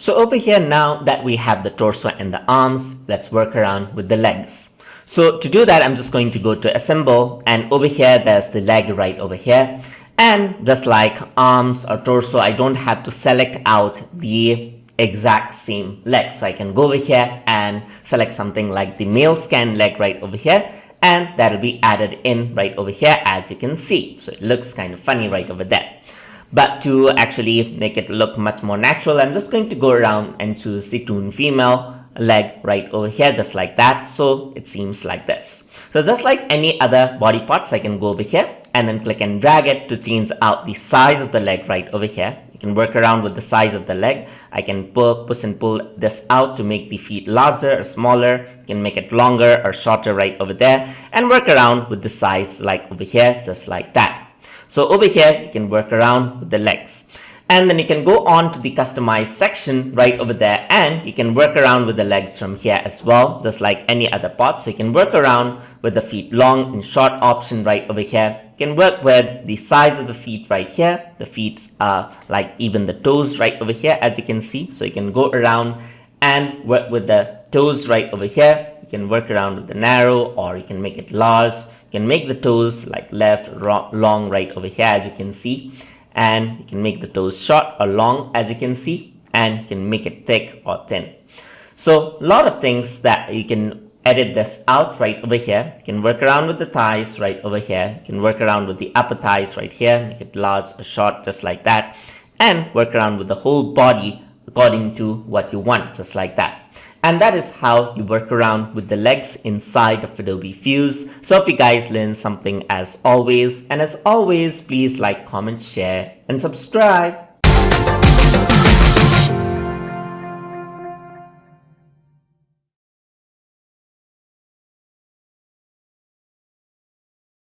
So over here, now that we have the torso and the arms, let's work around with the legs. So to do that, I'm just going to go to assemble, and over here there's the leg right over here. And just like arms or torso, I don't have to select out the exact same leg. So I can go over here and select something like the male scan leg right over here, and that'll be added in right over here, as you can see. So it looks kind of funny right over there. But to actually make it look much more natural, I'm just going to go around and choose the toon female leg right over here, just like that. So it seems like this. So just like any other body parts, I can go over here and then click and drag it to change out the size of the leg right over here. You can work around with the size of the leg. I can push and pull this out to make the feet larger or smaller. You can make it longer or shorter right over there, and work around with the size like over here, just like that. So over here, you can work around with the legs. And then you can go on to the customize section right over there, and you can work around with the legs from here as well, just like any other part. So you can work around with the feet long and short option right over here. You can work with the size of the feet right here. The feet like even the toes right over here, as you can see. So you can go around and work with the toes right over here. You can work around with the narrow, or you can make it large. You can make the toes like left, long right over here, as you can see. And you can make the toes short or long, as you can see, and you can make it thick or thin. So a lot of things that you can edit this out right over here. You can work around with the thighs right over here. You can work around with the upper thighs right here, make it large or short, just like that, and work around with the whole body according to what you want, just like that. And that is how you work around with the legs inside of Adobe Fuse. So hope you guys learned something as always. And as always, please like, comment, share, and subscribe.